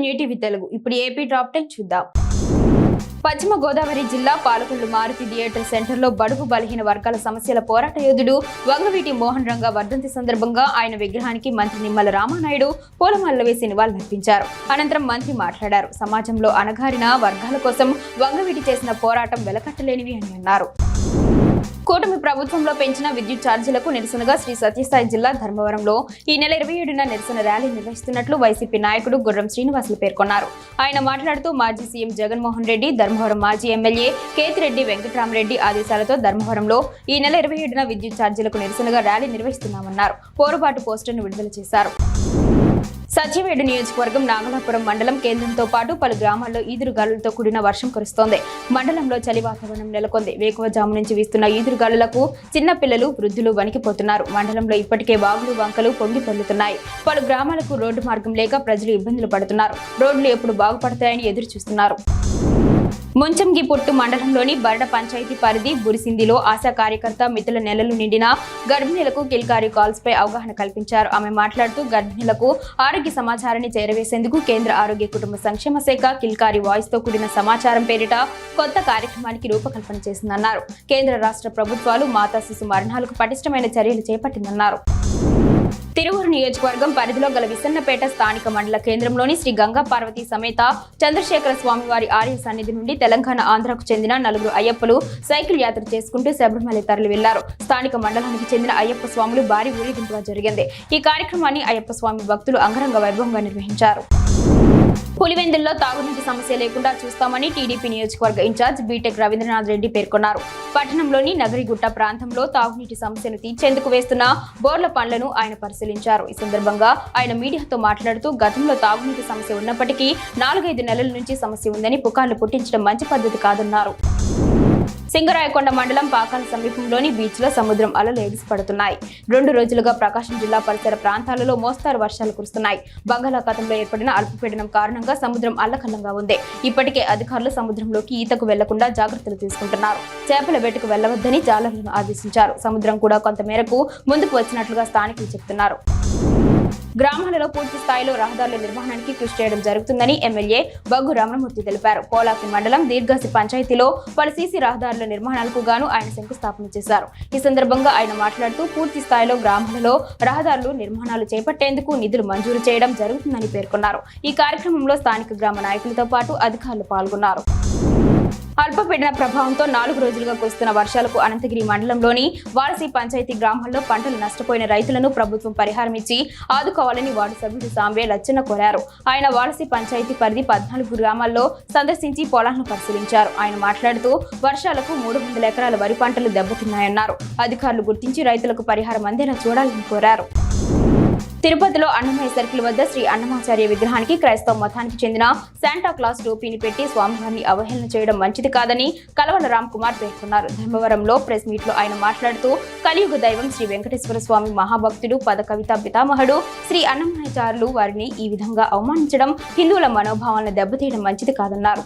New TV Telugu ఇప్పుడు AP top 10 చూద్దాం. పశ్చిమ గోదావరి జిల్లా పాలకొల్లు మారుతి థియేటర్ సెంటర్లో బడుగు బలహీన వర్గాల సమస్యల పోరాట యోధుడు వంగవీటి మోహన్ రంగా వర్ధంతి సందర్భంగా ఆయన విగ్రహానికి మంత్రి నిమ్మల రామానాయుడు పూలమాలలు వేసి నివాళులర్పించారు. అనంతరం మంత్రి మాట్లాడారు. సమాజంలో అణగారిన వర్గాల కోసం వంగవీటి చేసిన పోరాటం వెలకట్టలేనివి అని అన్నారు. కూటమి ప్రభుత్వంలో పెంచిన విద్యుత్ ఛార్జీలకు నిరసనగా శ్రీ సత్యసాయి జిల్లా ధర్మవరంలో ఈ నెల 27న నిరసన ర్యాలీ నిర్వహిస్తున్నట్లు వైసీపీ నాయకుడు గుర్రం శ్రీనివాసులు పేర్కొన్నారు. ఆయన మాట్లాడుతూ మాజీ సీఎం జగన్మోహన్ రెడ్డి, ధర్మవరం మాజీ ఎమ్మెల్యే కేతిరెడ్డి వెంకటరామరెడ్డి ఆదేశాలతో ధర్మవరంలో ఈ నెల 27న విద్యుత్ ఛార్జీలకు నిరసనగా ర్యాలీ నిర్వహిస్తున్నామన్నారు. పోరుబాటు పోస్టర్ను విడుదల చేశారు. సచివేడు నియోజకవర్గం నాగలాపురం మండలం కేంద్రంతో పాటు పలు గ్రామాల్లో ఈదురుగాలులతో కూడిన వర్షం కురుస్తోంది. మండలంలో చలి వాతావరణం నెలకొంది. వేకువజాము నుంచి వీస్తున్న ఈదురుగాలులకు చిన్న పిల్లలు, వృద్ధులు వణికిపోతున్నారు. మండలంలో ఇప్పటికే వాగులు, వంకలు పొంగి పొర్లుతున్నాయి. పలు గ్రామాలకు రోడ్డు మార్గం లేక ప్రజలు ఇబ్బందులు పడుతున్నారు. రోడ్లు ఎప్పుడు బాగుపడతాయని ఎదురు చూస్తున్నారు. ముంచంగిపుట్టు మండలంలోని బరడ పంచాయతీ పరిధి బురిసిందిలో ఆశా కార్యకర్త మితుల నెలలు నిండిన గర్భిణీలకు కిల్కారీ కాల్స్ పై అవగాహన కల్పించారు. ఆమె మాట్లాడుతూ గర్భిణీలకు ఆరోగ్య సమాచారాన్ని చేరవేసేందుకు కేంద్ర ఆరోగ్య కుటుంబ సంక్షేమ శాఖ కిల్కారీ వాయిస్ తో కూడిన సమాచారం పేరిట కొత్త కార్యక్రమానికి రూపకల్పన చేసిందన్నారు. కేంద్ర రాష్ట్ర ప్రభుత్వాలు మాతా శిశు మరణాలకు పటిష్టమైన చర్యలు చేపట్టిందన్నారు. తిరువూరు నియోజకవర్గం పరిధిలో గల విసన్నపేట స్థానిక మండల కేంద్రంలోని శ్రీ గంగా పార్వతీ సమేత చంద్రశేఖర స్వామివారి ఆలయ సన్నిధి నుండి తెలంగాణ, ఆంధ్రకు చెందిన 4 అయ్యప్పలు సైకిల్ యాత్ర చేసుకుంటూ శబరిమల తరలి వెళ్లారు. స్థానిక మండలానికి చెందిన అయ్యప్ప స్వాములు భారీ ఊరేగింపుగా జరిగింది. ఈ కార్యక్రమాన్ని అయ్యప్ప స్వామి భక్తులు అంగరంగ వైభవంగా నిర్వహించారు. పులివెందుల్లో తాగునీటి సమస్య లేకుండా చూస్తామని టీడీపీ నియోజకవర్గ ఇన్ఛార్జ్ బీటెక్ రవీంద్రనాథ్ రెడ్డి పేర్కొన్నారు. పట్టణంలోని నగరిగుట్ట ప్రాంతంలో తాగునీటి సమస్యను తీర్చేందుకు వేస్తున్న బోర్ల పనులను ఆయన పరిశీలించారు. ఈ సందర్భంగా ఆయన మీడియాతో మాట్లాడుతూ గతంలో తాగునీటి సమస్య ఉన్నప్పటికీ 4-5 నెలల నుంచి సమస్య ఉందని పుకార్లు పుట్టించడం మంచి పద్ధతి కాదన్నారు. సింగరాయకొండ మండలం పాకాల సమీపంలోని బీచ్ లో సముద్రం అలలు ఎగిసిపడుతున్నాయి. 2 రోజులుగా ప్రకాశం జిల్లా పరిసర ప్రాంతాలలో మోస్తారు వర్షాలు కురుస్తున్నాయి. బంగాళాఖాతంలో ఏర్పడిన అల్పపీడనం కారణంగా సముద్రం అల్లకల్లంగా ఉంది. ఇప్పటికే అధికారులు సముద్రంలోకి ఈతకు వెళ్లకుండా జాగ్రత్తలు తీసుకుంటున్నారు. చేపల వేటకు వెళ్లవద్దని జాలర్లను ఆదేశించారు. సముద్రం కూడా కొంత మేరకు ముందుకు వచ్చినట్లుగా స్థానికులు చెబుతున్నారు. గ్రామాలలో పూర్తి స్థాయిలో రహదారుల నిర్వహణానికి కృషి చేయడం జరుగుతుందని ఎమ్మెల్యే బగ్గు రమణమూర్తి తెలిపారు. పోలాకి మండలం దీర్ఘాసి పంచాయతీలో పలు సీసీ రహదారుల నిర్మాణాలకు గాను ఆయన శంకుస్థాపన చేశారు. ఈ సందర్భంగా ఆయన మాట్లాడుతూ పూర్తి స్థాయిలో గ్రామాలలో రహదారులు నిర్మాణాలు చేపట్టేందుకు నిధులు మంజూరు చేయడం జరుగుతుందని పేర్కొన్నారు. ఈ కార్యక్రమంలో స్థానిక గ్రామ నాయకులతో పాటు అధికారులు పాల్గొన్నారు. అల్పపీడన ప్రభావంతో 4 రోజులుగా కురుస్తున్న వర్షాలకు అనంతగిరి మండలంలోని వారసి పంచాయతీ గ్రామాల్లో పంటలు నష్టపోయిన రైతులను ప్రభుత్వం పరిహారం ఇచ్చి ఆదుకోవాలని వార్డు సభ్యుడు సాంబే లచ్చన్న కోరారు. ఆయన వారసి పంచాయతీ పరిధి 14 గ్రామాల్లో సందర్శించి పొలాలను పరిశీలించారు. ఆయన మాట్లాడుతూ వర్షాలకు 300 ఎకరాల వరి పంటలు దెబ్బతిన్నాయన్నారు. అధికారులు గుర్తించి రైతులకు పరిహారం అందేలా చూడాలని కోరారు. తిరుపతిలో అన్నమయ్య సర్కిల్ వద్ద శ్రీ అన్నమాచార్య విగ్రహానికి క్రైస్తవ మతానికి చెందిన శాంటా క్లాస్ టోపీని పెట్టి స్వామివారిని అవహేళన చేయడం మంచిది కాదని కలవల రామ్ కుమార్ పేర్కొన్నారు. ధర్మవరంలో ప్రెస్ మీట్ లో ఆయన మాట్లాడుతూ కలియుగ దైవం శ్రీ వెంకటేశ్వర స్వామి మహాభక్తుడు, పద కవిత పితామహుడు శ్రీ అన్నమాచార్యులు వారిని ఈ విధంగా అవమానించడం హిందువుల మనోభావాలను దెబ్బతీయడం మంచిది కాదన్నారు.